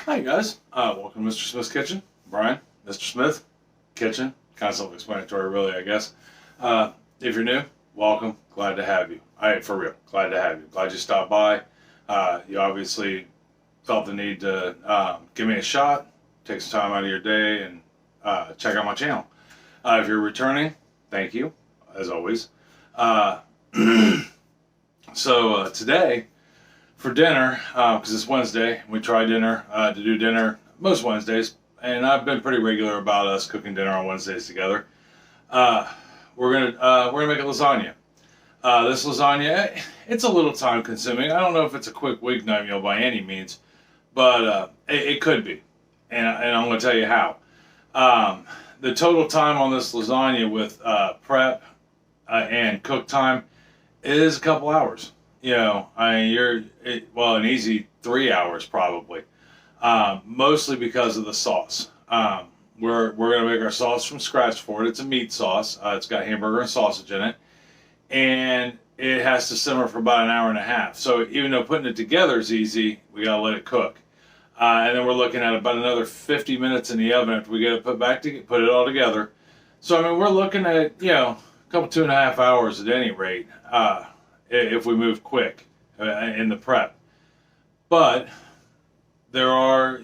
Hi guys, welcome to Mr. Smith's Kitchen. Brian, Mr. Smith, Kitchen, kind of self-explanatory really, I guess. If you're new, welcome, glad to have you. For real, glad to have you. Glad you stopped by. You obviously felt the need to give me a shot, take some time out of your day and check out my channel. If you're returning, thank you, as always. Uh, Today, for dinner, because it's Wednesday, we try to do dinner most Wednesdays, and I've been pretty regular about us cooking dinner on Wednesdays together. We're gonna make a lasagna. This lasagna, it's a little time consuming. I don't know if it's a quick weeknight meal by any means, but it could be, and I'm gonna tell you how. The total time on this lasagna with prep and cook time is a couple hours. I mean, an easy 3 hours probably. Mostly because of the sauce. We're gonna make our sauce from scratch for it. It's a meat sauce. It's got hamburger and sausage in it, and it has to simmer for about an hour and a half. So even though putting it together is easy, we gotta let it cook. And then we're looking at about another 50 minutes in the oven after we get it put it all together. So I mean, we're looking at a couple 2.5 hours at any rate. If we move quick in the prep. But there are,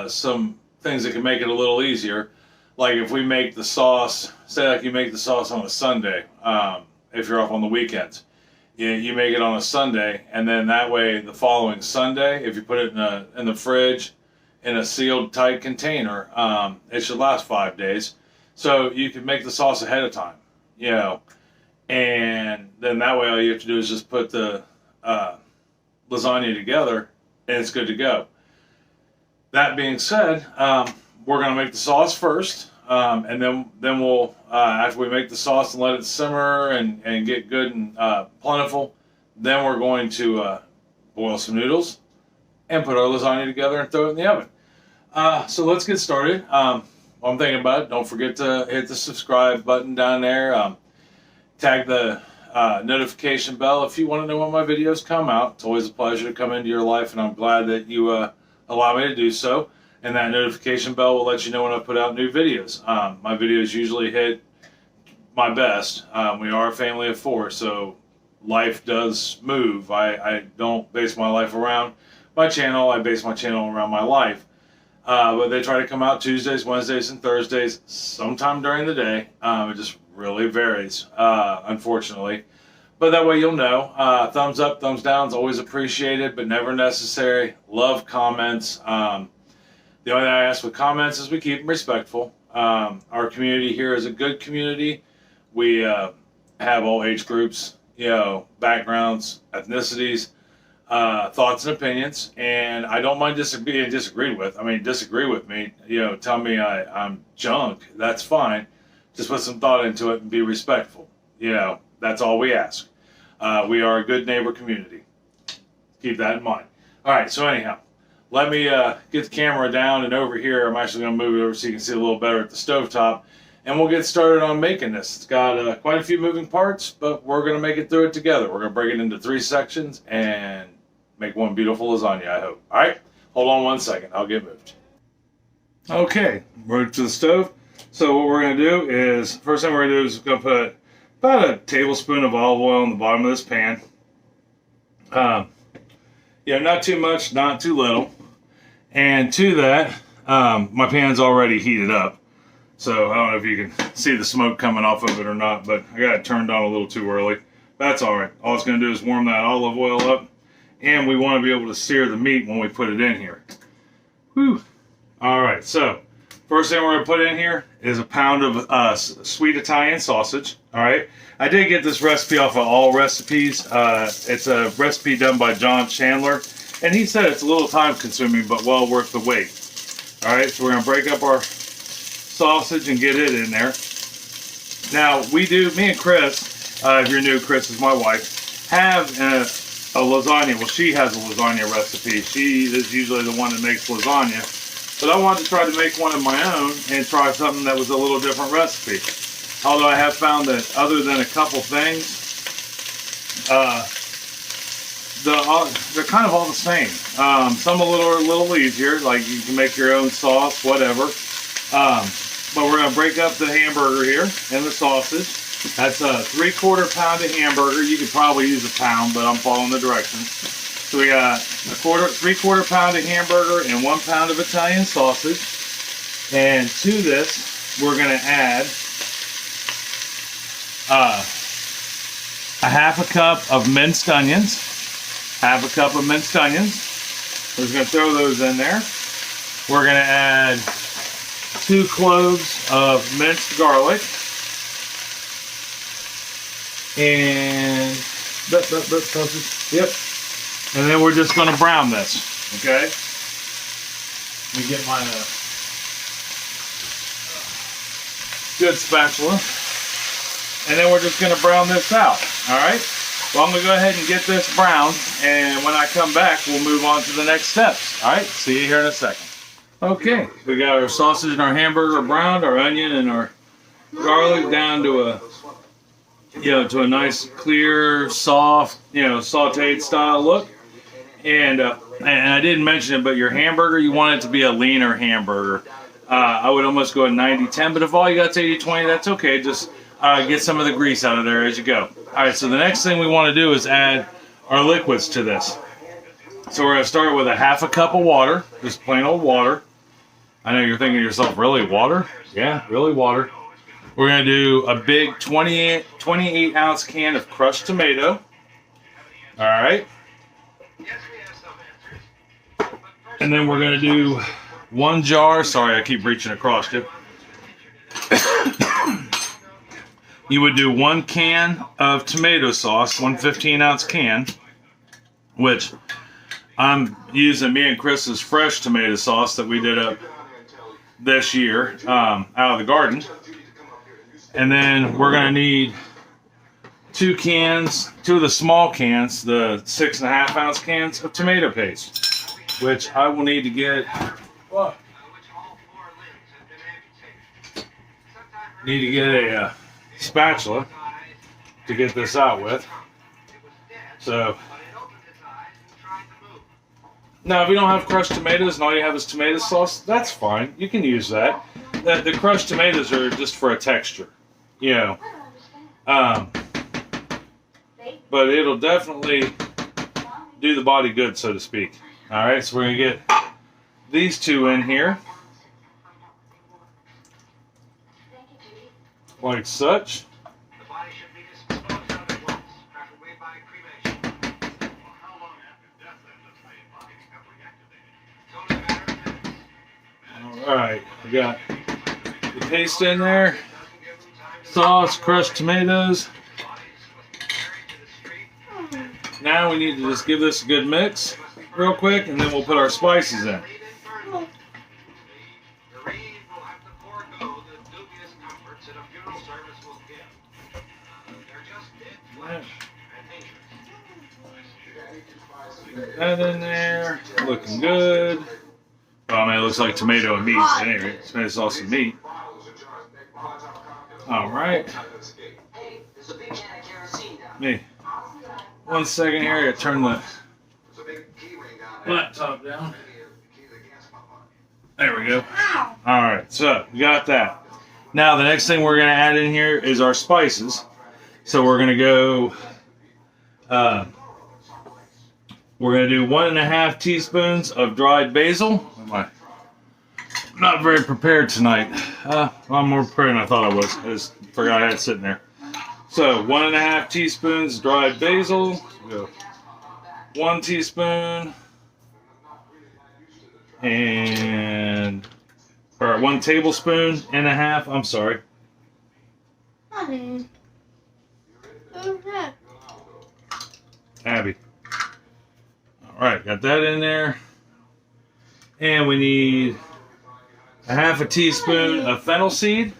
some things that can make it a little easier. Like if we make the sauce, say like you make the sauce on a Sunday, if you're off on the weekends. You make it on a Sunday, and then that way the following Sunday, if you put it in the fridge in a sealed tight container, it should last 5 days. So you can make the sauce ahead of time, and then that way all you have to do is just put the lasagna together and it's good to go. That being said, we're going to make the sauce first, and then we'll after we make the sauce and let it simmer and get good and plentiful, then we're going to boil some noodles and put our lasagna together and throw it in the oven. So let's get started. While I'm thinking about it, don't forget to hit the subscribe button down there. Tag the notification bell if you want to know when my videos come out. It's always a pleasure to come into your life, and I'm glad that you allow me to do so. And that notification bell will let you know when I put out new videos. My videos usually hit my best. We are a family of four, so life does move. I don't base my life around my channel. I base my channel around my life. But they try to come out Tuesdays, Wednesdays, and Thursdays, sometime during the day. It just really varies, unfortunately. But that way you'll know. Thumbs up, thumbs down is always appreciated, but never necessary. Love comments. The only thing I ask with comments is we keep them respectful. Our community here is a good community. We have all age groups, backgrounds, ethnicities, thoughts and opinions, and I don't mind being disagreed with. I mean, disagree with me, tell me I'm junk, that's fine. Just put some thought into it and be respectful. That's all we ask. We are a good neighbor community. Keep that in mind. All right, so anyhow, let me get the camera down and over here. I'm actually going to move it over so you can see a little better at the stovetop, and we'll get started on making this. It's got quite a few moving parts, but we're going to make it through it together. We're going to break it into 3 sections and make one beautiful lasagna, I hope. All right, hold on 1 second. I'll get moved. Okay, we're to the stove. So what we're going to do is, first thing we're going to do is we're going to put about a tablespoon of olive oil on the bottom of this pan. Not too much, not too little. And to that, my pan's already heated up. So I don't know if you can see the smoke coming off of it or not, but I got it turned on a little too early. That's all right. All it's going to do is warm that olive oil up. And we want to be able to sear the meat when we put it in here. Whew. All right, so first thing we're going to put in here is a pound of sweet Italian sausage. All right, I did get this recipe off of All Recipes. It's a recipe done by John Chandler, and he said it's a little time consuming, but well worth the wait. All right, so we're going to break up our sausage and get it in there. Now, me and Chris, if you're new, Chris is my wife, have a lasagna. Well, she has a lasagna recipe. She is usually the one that makes lasagna. But I wanted to try to make one of my own and try something that was a little different recipe. Although I have found that other than a couple things, they're kind of all the same. Some a little easier, like you can make your own sauce, whatever. But we're gonna break up the hamburger here and the sausage. That's a 3/4 pound of hamburger. You could probably use a pound, but I'm following the directions. So we got 3/4 pound of hamburger and 1 pound of Italian sausage. And to this, we're gonna add a 1/2 cup of minced onions. 1/2 cup of minced onions. We're just gonna throw those in there. We're gonna add 2 cloves of minced garlic. And yep. And then we're just gonna brown this. Okay. Let me get my good spatula. And then we're just gonna brown this out. All right. Well, I'm gonna go ahead and get this browned, and when I come back, we'll move on to the next steps. All right. See you here in a second. Okay. We got our sausage and our hamburger browned, our onion and our garlic down to a to a nice, clear, soft, sauteed style look. And I didn't mention it, but your hamburger, you want it to be a leaner hamburger. I would almost go at 90-10, but if all you got is 80-20, that's okay. Just get some of the grease out of there as you go. All right, so the next thing we want to do is add our liquids to this. So we're going to start with a 1/2 cup of water, just plain old water. I know you're thinking to yourself, really, water? Yeah, really water. We're going to do a big 28 ounce can of crushed tomato. All right. And then we're going to do 1 jar. Sorry, I keep reaching across you. You would do 1 can of tomato sauce, 1 15-ounce can, which I'm using me and Chris's fresh tomato sauce that we did up this year out of the garden. And then we're going to need 2 cans, 2 of the small cans, the 6.5 ounce cans of tomato paste, which I will need to get. Need to get a spatula to get this out with. So now, if you don't have crushed tomatoes and all you have is tomato sauce, that's fine. You can use that. The crushed tomatoes are just for a texture, but it'll definitely do the body good, so to speak. All right, so we're gonna get these 2 in here, like such. All right, we got the paste in there, sauce, crushed tomatoes. Now we need to just give this a good mix real quick, and then we'll put our spices in. Put that in there, looking good. Well, I mean, it looks like tomato and meat, but anyway, tomato sauce and meat. All right. Me. 1 second here, I gotta turn the laptop down. There we go. All right, so we got that. Now, the next thing we're gonna add in here is our spices. So we're gonna go, we're gonna do 1.5 teaspoons of dried basil. I'm not very prepared tonight. I'm more prepared than I thought I was. I just forgot I had it sitting there. So 1.5 teaspoons dried basil. Go 1 teaspoon and 1 tablespoon and a half. I'm sorry. Honey. Abby. All right, got that in there. And we need 1/2 teaspoon of fennel seed.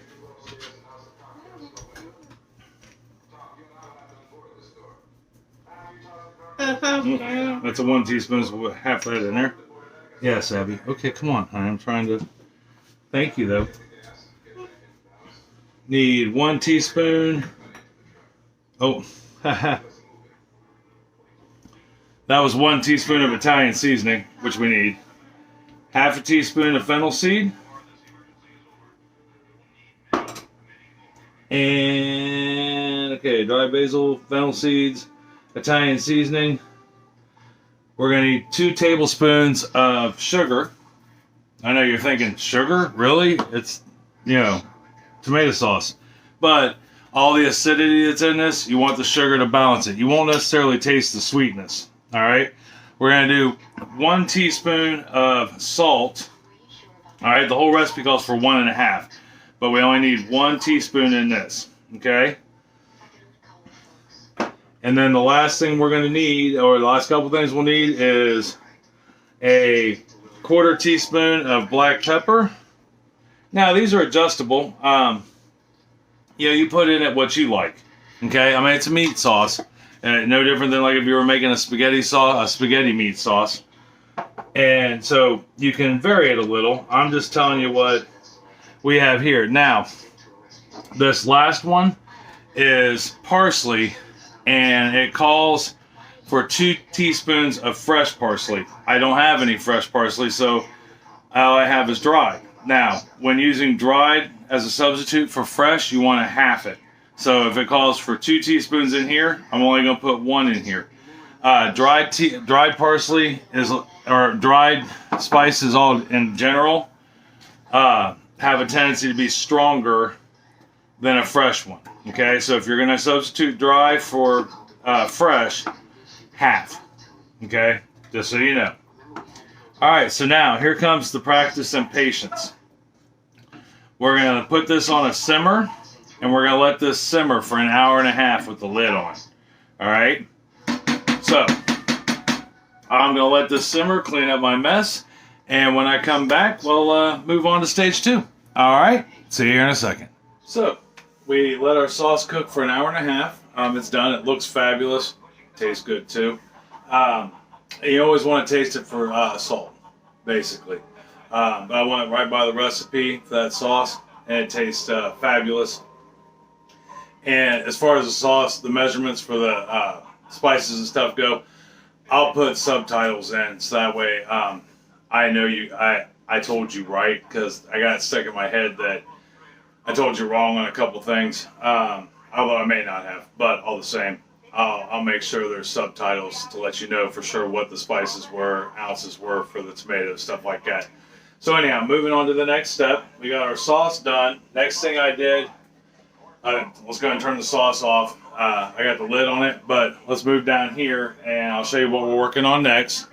That's a 1 teaspoon, so half that in there. Yes, Abby. Okay, come on, honey. I'm trying to. Thank you, though. Need 1 teaspoon. Oh, That was 1 teaspoon of Italian seasoning, which we need. Half a teaspoon of fennel seed. And, okay, dry basil, fennel seeds, Italian seasoning. We're going to need 2 tablespoons of sugar. I know you're thinking, sugar? Really? It's, tomato sauce. But all the acidity that's in this, you want the sugar to balance it. You won't necessarily taste the sweetness. All right? We're going to do 1 teaspoon of salt. All right? The whole recipe calls for 1.5. But we only need 1 teaspoon in this. Okay? And then the last thing we're going to need, or the last couple things we'll need, is a 1/4 teaspoon of black pepper. Now, these are adjustable. You put in it what you like. Okay? I mean, it's a meat sauce. No different than like if you were making a spaghetti meat sauce. And so you can vary it a little. I'm just telling you what we have here. Now, this last one is parsley, and it calls for 2 teaspoons of fresh parsley. I don't have any fresh parsley, so all I have is dried. Now, when using dried as a substitute for fresh, you want to half it. So if it calls for 2 teaspoons in here, I'm only going to put 1 in here. Dried parsley or dried spices all in general have a tendency to be stronger than a fresh one. Okay, so if you're going to substitute dry for fresh, half. Okay, just so you know. All right, so now here comes the practice and patience. We're going to put this on a simmer, and we're going to let this simmer for 1.5 hours with the lid on. All right, so I'm going to let this simmer, clean up my mess, and when I come back, we'll move on to stage 2. All right, see you here in a second. So we let our sauce cook for 1.5 hours. It's done. It looks fabulous. Tastes good too. You always want to taste it for salt, basically. But I went right by the recipe for that sauce, and it tastes fabulous. And as far as the sauce, the measurements for the spices and stuff go, I'll put subtitles in, so that way I know I told you right, because I got it stuck in my head that I told you wrong on a couple things, although I may not have, but all the same, I'll make sure there's subtitles to let you know for sure what the spices were, ounces were for the tomatoes, stuff like that. So anyhow, moving on to the next step. We got our sauce done. Next thing I did, let's go ahead and turn the sauce off. I got the lid on it, but let's move down here and I'll show you what we're working on next.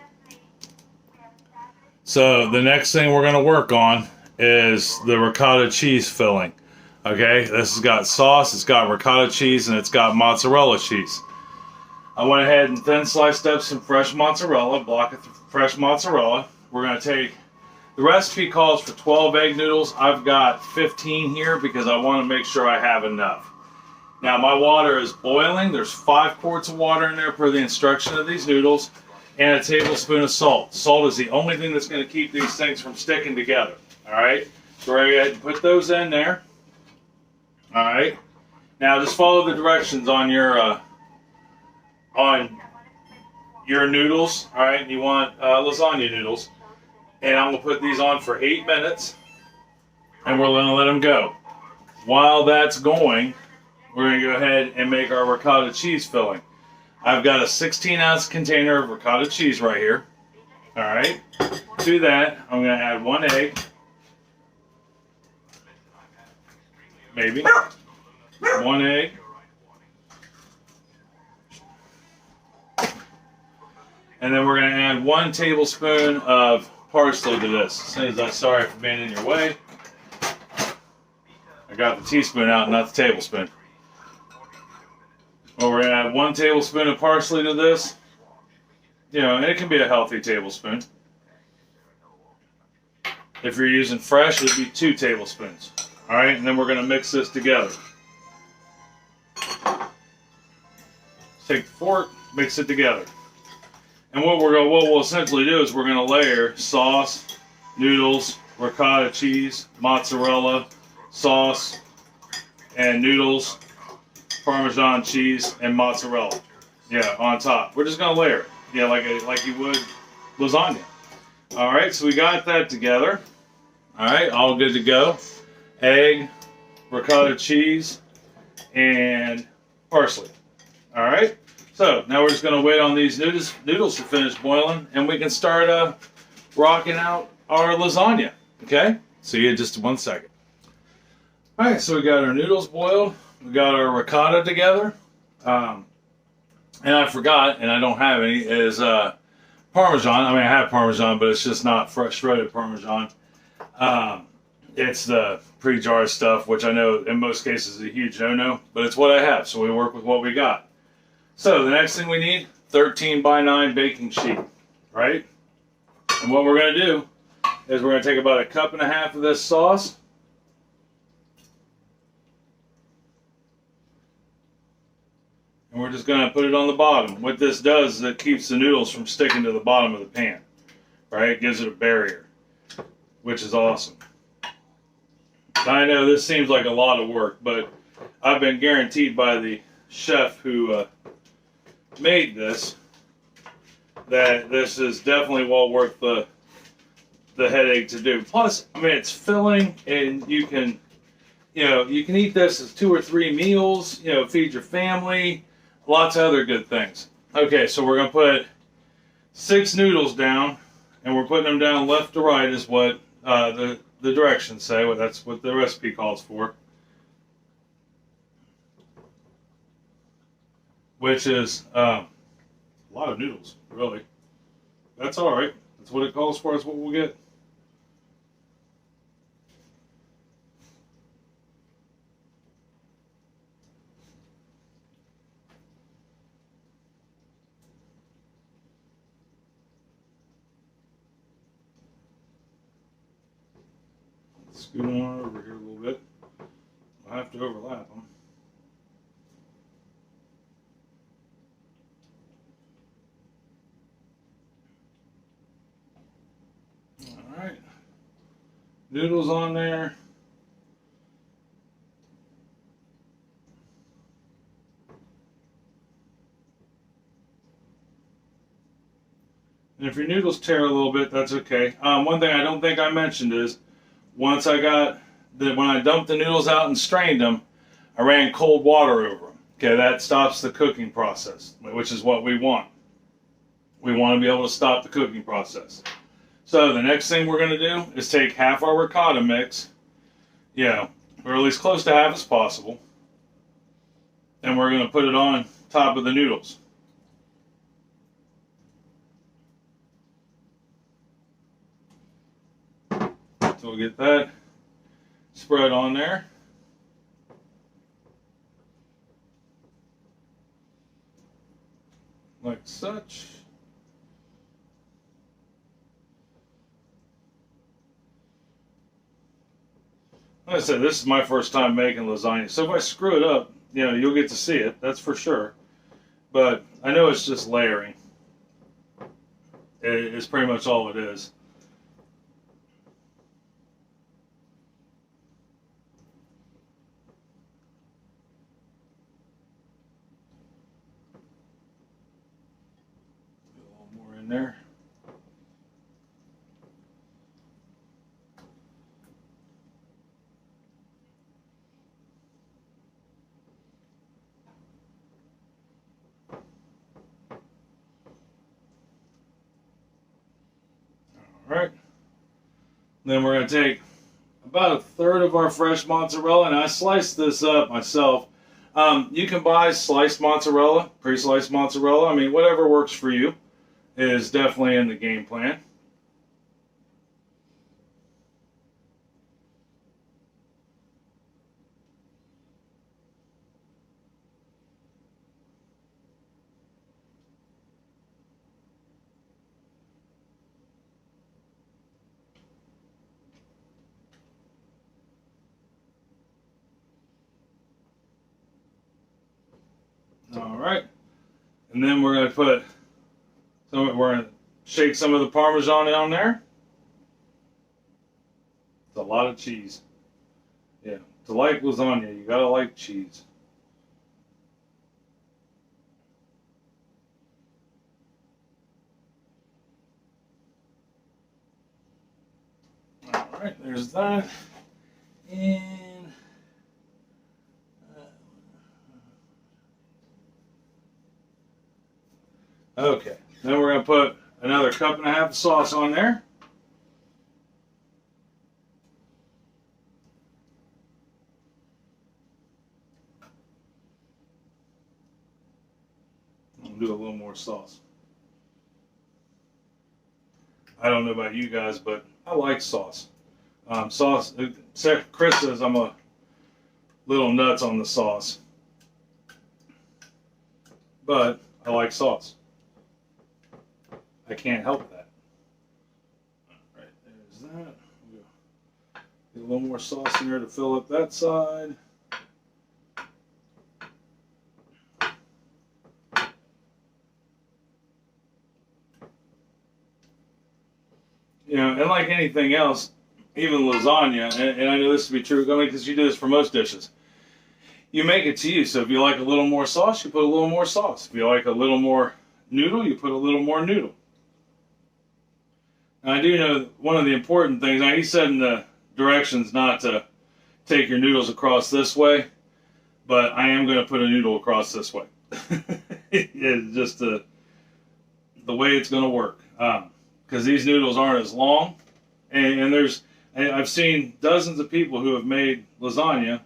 So the next thing we're going to work on is the ricotta cheese filling. Okay, this has got sauce, it's got ricotta cheese, and it's got mozzarella cheese. I went ahead and thin sliced up some fresh mozzarella, a block of fresh mozzarella. We're going to take, the recipe calls for 12 egg noodles. I've got 15 here because I want to make sure I have enough. Now my water is boiling. There's 5 quarts of water in there per the instruction of these noodles, and a tablespoon of salt. Salt is the only thing that's going to keep these things from sticking together. All right, so we're going to go ahead and put those in there. All right, now just follow the directions on your noodles. All right, you want lasagna noodles, and I'm gonna put these on for 8 minutes, and we're gonna let them go. While that's going, we're gonna go ahead and make our ricotta cheese filling. I've got a 16-ounce container of ricotta cheese right here. All right, to that I'm gonna add 1 egg. Maybe 1 egg, and then we're going to add 1 tablespoon of parsley to this. As I'm sorry for being in your way. I got the teaspoon out, not the tablespoon. Well, we're going to add 1 tablespoon of parsley to this. And it can be a healthy tablespoon. If you're using fresh, it'd be 2 tablespoons. All right, and then we're going to mix this together. Take the fork, mix it together. And what we'll essentially do is we're going to layer sauce, noodles, ricotta cheese, mozzarella, sauce, and noodles, Parmesan cheese, and mozzarella. Yeah, on top. We're just going to layer it. Yeah, like you would lasagna. All right, so we got that together. All right, all good to go. Egg, ricotta cheese, and parsley. All right. So now we're just going to wait on these noodles to finish boiling, and we can start rocking out our lasagna. Okay. See you in just 1 second. All right. So we got our noodles boiled. We got our ricotta together. And I forgot, and I don't have any, is Parmesan. I mean, I have Parmesan, but it's just not fresh shredded Parmesan. It's the pre-jar stuff, which I know in most cases is a huge no-no, but it's what I have, so we work with what we got. So the next thing we need, 13 by 9 baking sheet, right? And what we're going to do is we're going to take about 1.5 cups of this sauce. And we're just going to put it on the bottom. What this does is it keeps the noodles from sticking to the bottom of the pan, right? It gives it a barrier, which is awesome. I know this seems like a lot of work, but I've been guaranteed by the chef who made this that this is definitely well worth the headache to do. Plus, I mean, it's filling, and you can eat this as 2 or 3 meals. Feed your family, lots of other good things. Okay, so we're gonna put 6 noodles down, and we're putting them down left to right, is what the directions say. Well, that's what the recipe calls for. Which is a lot of noodles, really. That's all right. That's what it calls for. That's what we'll get. Scoot on over here a little bit. I'll have to overlap them. All right. Noodles on there. And if your noodles tear a little bit, that's okay. One thing I don't think I mentioned is when I dumped the noodles out and strained them, I ran cold water over them. Okay, that stops the cooking process, which is what we want. We want to be able to stop the cooking process. So the next thing we're going to do is take half our ricotta mix, or at least close to half as possible, and we're going to put it on top of the noodles. So we'll get that spread on there. Like such. Like I said, this is my first time making lasagna, so if I screw it up, you'll get to see it, that's for sure. But I know it's just layering. It's pretty much all it is. Get a little more in there. Alright, then we're going to take about 1/3 of our fresh mozzarella, and I sliced this up myself. You can buy sliced mozzarella, pre-sliced mozzarella. I mean, whatever works for you is definitely in the game plan. All right, and then we're going to we're going to shake some of the Parmesan on there. It's a lot of cheese. Yeah, to like lasagna, you gotta like cheese. right, there's that. And okay, then we're going to put another cup and a half of sauce on there. I'll do a little more sauce. I don't know about you guys, but I like sauce. Sauce. Chris says I'm a little nuts on the sauce, but I like sauce. I can't help that. All right, there's that. Get a little more sauce in there to fill up that side. You know, and like anything else, even lasagna, and I know this to be true, I mean, because you do this for most dishes. You make it to you. So if you like a little more sauce, you put a little more sauce. If you like a little more noodle, you put a little more noodle. Now, I do know one of the important things, now he said in the directions not to take your noodles across this way, but I am going to put a noodle across this way. It's just the way it's going to work. Because these noodles aren't as long, and I've seen dozens of people who have made lasagna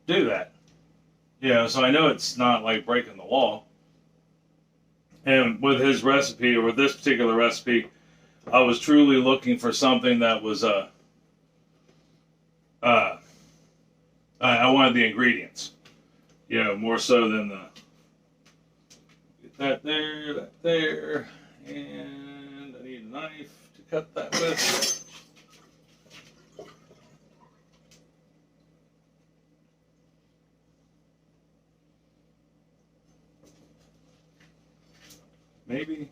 do that. Yeah, so I know it's not like breaking the law. And with his recipe, or with this particular recipe, I was truly looking for something that was I wanted the ingredients, you know, more so than the get that there, and I need a knife to cut that with. Maybe.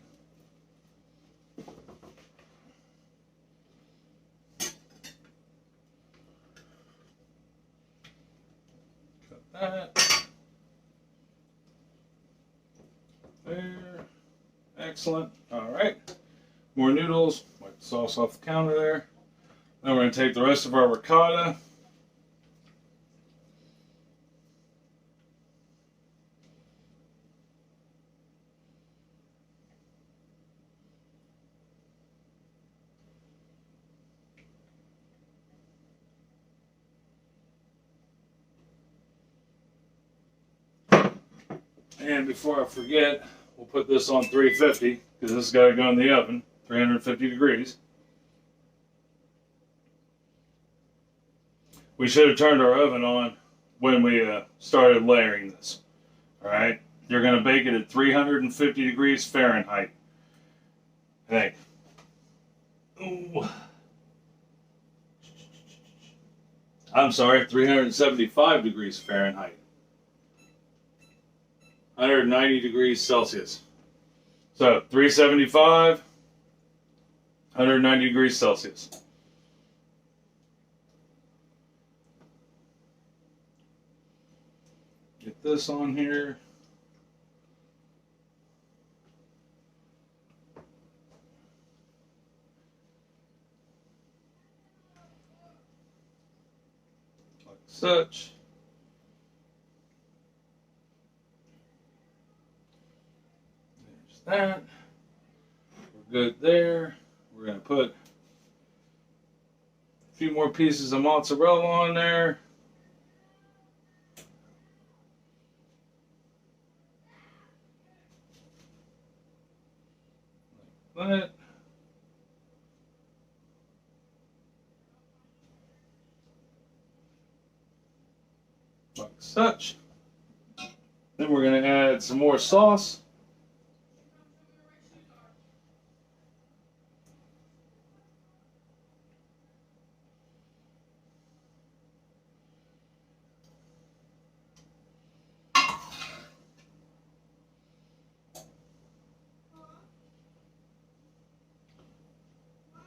Cut that. There. Excellent. All right. More noodles. Wipe the sauce off the counter there. Then we're going to take the rest of our ricotta. And before I forget, we'll put this on 350 because this has got to go in the oven, 350 degrees. We should have turned our oven on when we started layering this. All right, you're going to bake it at 350 degrees Fahrenheit. Hey. Ooh. I'm sorry, 375 degrees Fahrenheit. 190 degrees Celsius. So 375, 190 degrees Celsius. Get this on here. Like such. That. We're good there. We're going to put a few more pieces of mozzarella on there. Like that. Like such. Then we're going to add some more sauce.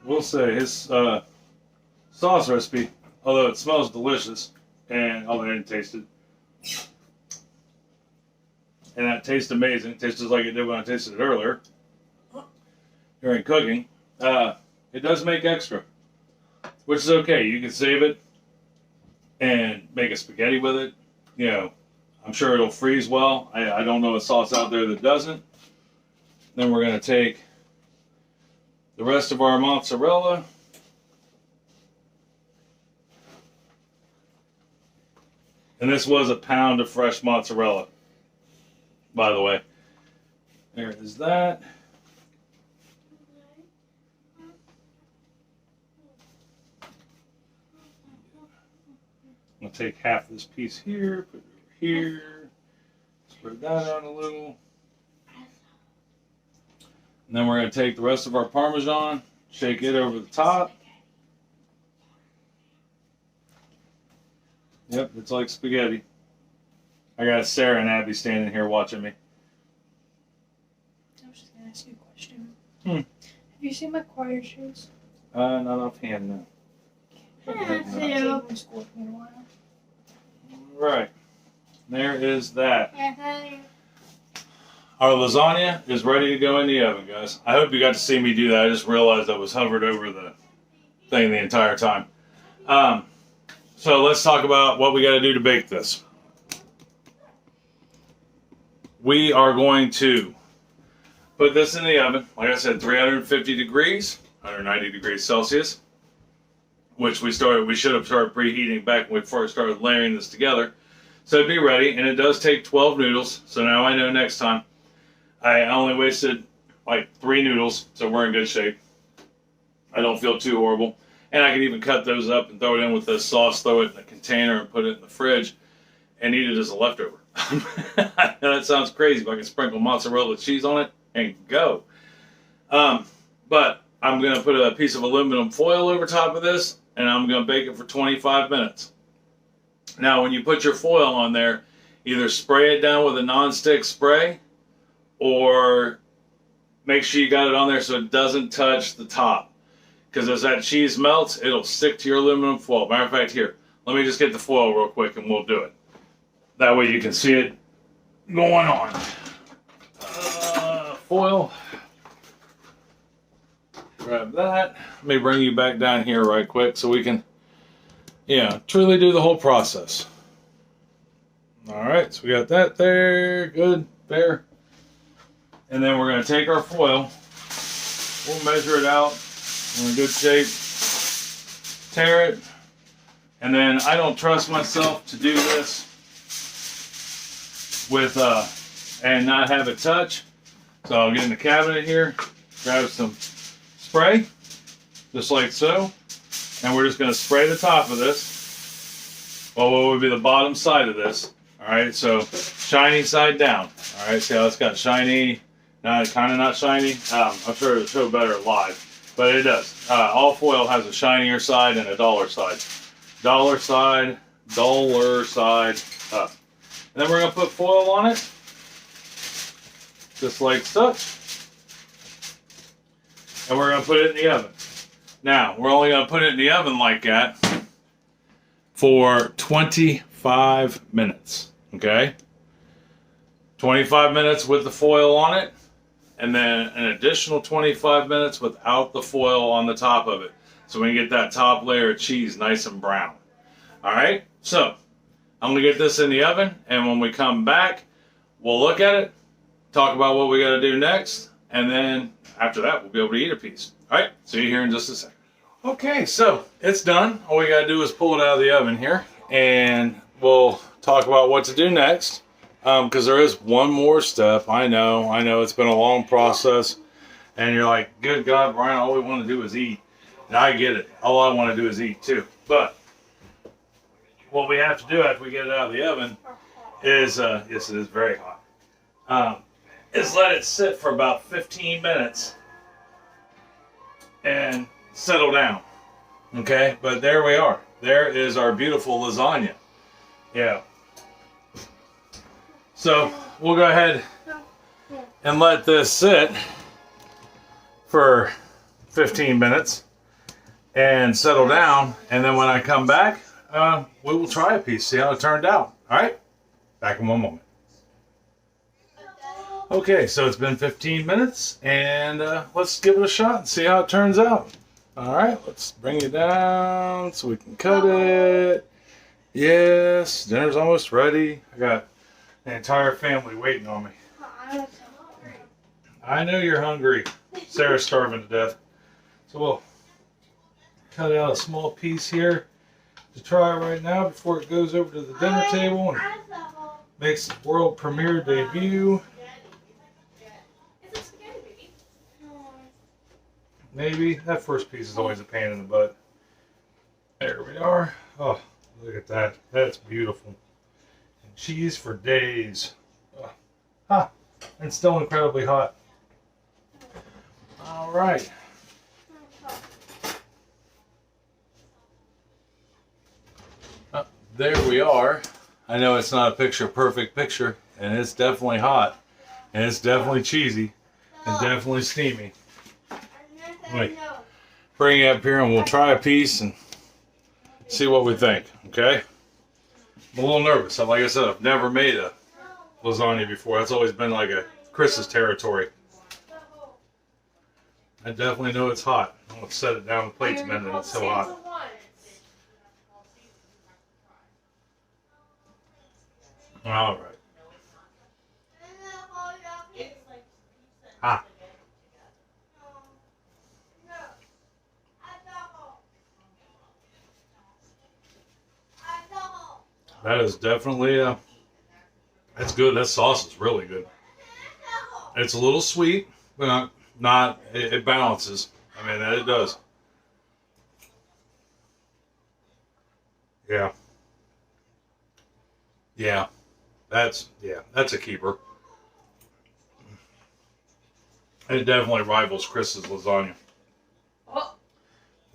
We'll say his sauce recipe, although it smells delicious, and although I didn't taste it, and that tastes amazing, it tastes just like it did when I tasted it earlier during cooking, it does make extra. which is okay. You can save it and make a spaghetti with it. You know, I'm sure it'll freeze well. I don't know a sauce out there that doesn't. Then we're going to take the rest of our mozzarella. And this was a pound of fresh mozzarella, by the way. There is that. I'm going to take half this piece here, put it over here, spread that out a little. And then we're going to take the rest of our Parmesan, shake it over the top. Yep, it's like spaghetti. I got Sarah and Abby standing here watching me. I was just going to ask you a question. Have you seen my choir shoes? Not offhand, no. Right. There is that. Our lasagna is ready to go in the oven, guys. I hope you got to see me do that. I just realized I was hovered over the thing the entire time. So let's talk about what we got to do to bake this. We are going to put this in the oven, like I said, 350 degrees, 190 degrees Celsius, which we should have started preheating back when we first started layering this together. So it'd be ready, and it does take 12 noodles, so now I know next time. I only wasted like 3 noodles, so we're in good shape. I don't feel too horrible. And I can even cut those up and throw it in with this sauce, throw it in a container and put it in the fridge and eat it as a leftover. I know that sounds crazy, but I can sprinkle mozzarella cheese on it and go. But I'm going to put a piece of aluminum foil over top of this, and I'm going to bake it for 25 minutes. Now, when you put your foil on there, either spray it down with a non-stick spray or make sure you got it on there so it doesn't touch the top. Because as that cheese melts, it'll stick to your aluminum foil. Matter of fact, here, let me just get the foil real quick and we'll do it. That way you can see it going on. Foil. Grab that. Let me bring you back down here right quick so we can, truly do the whole process. All right, so we got that there. Good, there. And then we're going to take our foil. We'll measure it out. We're in good shape. Tear it. And then I don't trust myself to do this with and not have it touch. So I'll get in the cabinet here, grab some spray, just like so. And we're just going to spray the top of this. Well, what would be the bottom side of this? All right, so shiny side down. All right, see how it's got shiny, kind of not shiny. I'm sure it'll show better live. But it does. All foil has a shinier side and a duller side. Duller side up. And then we're going to put foil on it. Just like such. And we're going to put it in the oven. Now, we're only going to put it in the oven like that for 25 minutes. Okay? 25 minutes with the foil on it. And then an additional 25 minutes without the foil on the top of it. So we can get that top layer of cheese nice and brown. Alright, so I'm going to get this in the oven, and when we come back, we'll look at it, talk about what we got to do next, and then after that, we'll be able to eat a piece. Alright, see you here in just a second. Okay, so it's done. All we got to do is pull it out of the oven here, and we'll talk about what to do next. Because there is one more step. I know it's been a long process, and you're like, good God, Brian, all we want to do is eat. And I get it. All I want to do is eat too. But what we have to do after we get it out of the oven is, yes, it is very hot, is let it sit for about 15 minutes and settle down. Okay, but there we are. There is our beautiful lasagna. Yeah. So we'll go ahead and let this sit for 15 minutes and settle down. And then when I come back, we will try a piece, see how it turned out. All right, back in one moment. Okay, so it's been 15 minutes, and let's give it a shot and see how it turns out. All right, let's bring it down so we can cut it. Yes, dinner's almost ready. I got the entire family waiting on me. I know you're hungry. Sarah's starving to death. So we'll cut out a small piece here to try right now before it goes over to the dinner table and makes the world premiere debut. Maybe. That first piece is always a pain in the butt. There we are. Oh, look at that. That's beautiful. And cheese for days. Oh. Ah, and still incredibly hot. All right. There we are. I know it's not a picture-perfect picture, and it's definitely hot, and it's definitely cheesy, and definitely steamy. Wait, bring it up here, and we'll try a piece and see what we think. Okay? I'm a little nervous. Like I said, I've never made a lasagna before. That's always been like a Chris's territory. I definitely know it's hot. I'm gonna set it down. The plate's bending. It's so hot. All right. Ah. That is definitely that's good. That sauce is really good. It's a little sweet, but not it balances. I mean, that it does. Yeah. Yeah. That's a keeper. It definitely rivals Chris's lasagna. Oh.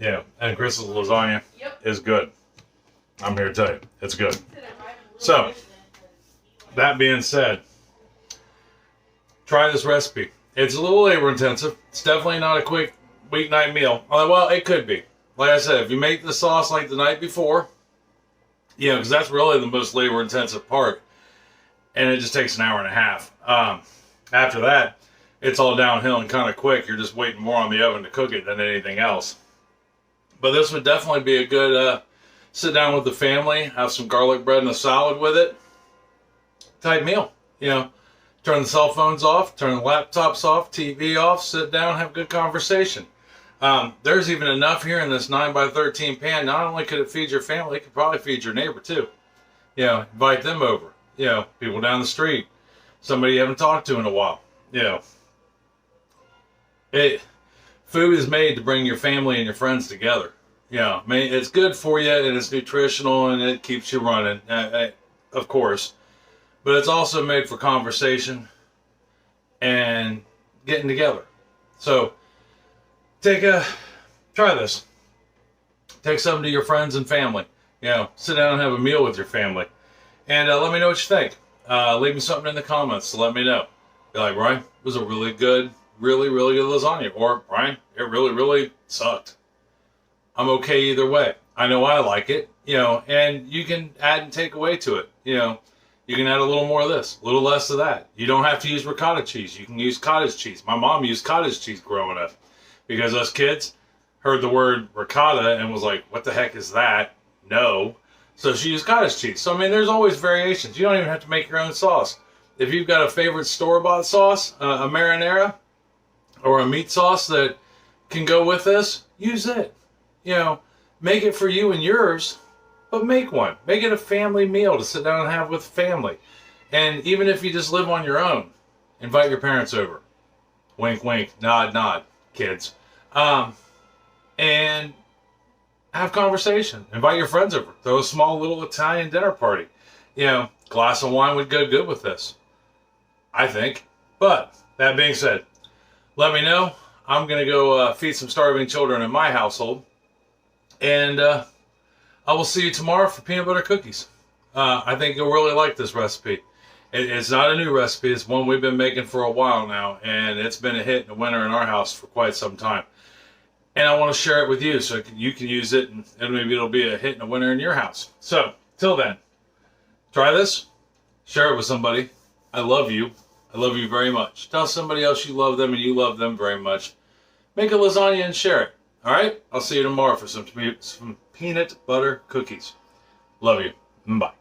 Yeah, and Chris's lasagna is good. I'm here to tell you, it's good. So, that being said, try this recipe. It's a little labor intensive. It's definitely not a quick weeknight meal. Well, it could be. Like I said, if you make the sauce like the night before, because that's really the most labor intensive part. And it just takes an hour and a half. After that, it's all downhill and kind of quick. You're just waiting more on the oven to cook it than anything else. But this would definitely be a good sit down with the family, have some garlic bread and a salad with it type meal. Turn the cell phones off, turn the laptops off, TV off, sit down, have a good conversation. There's even enough here in this 9x13 pan. Not only could it feed your family, it could probably feed your neighbor too. Invite them over. People down the street, somebody you haven't talked to in a while. Food is made to bring your family and your friends together. I mean, it's good for you and it's nutritional and it keeps you running, of course. But it's also made for conversation and getting together. So, try this. Take something to your friends and family. Sit down and have a meal with your family. And let me know what you think. Leave me something in the comments to let me know. Be like, Brian, it was a really good, really, really good lasagna. Or, Brian, it really, really sucked. I'm okay either way. I know I like it, and you can add and take away to it. You can add a little more of this, a little less of that. You don't have to use ricotta cheese. You can use cottage cheese. My mom used cottage cheese growing up because us kids heard the word ricotta and was like, what the heck is that? No. So she used cottage cheese. So, I mean, there's always variations. You don't even have to make your own sauce. If you've got a favorite store-bought sauce, a marinara, or a meat sauce that can go with this, use it. Make it for you and yours, but make one. Make it a family meal to sit down and have with family. And even if you just live on your own, invite your parents over. Wink, wink, nod, nod, kids. And have conversation. Invite your friends over. Throw a small little Italian dinner party. Glass of wine would go good with this, I think. But, that being said, let me know. I'm going to go feed some starving children in my household. And I will see you tomorrow for peanut butter cookies. I think you'll really like this recipe. It's not a new recipe. It's one we've been making for a while now. And it's been a hit in the winter in our house for quite some time. And I want to share it with you so you can use it. And maybe it'll be a hit in the winter in your house. So, till then, try this. Share it with somebody. I love you. I love you very much. Tell somebody else you love them and you love them very much. Make a lasagna and share it. All right, I'll see you tomorrow for some peanut butter cookies. Love you. Bye.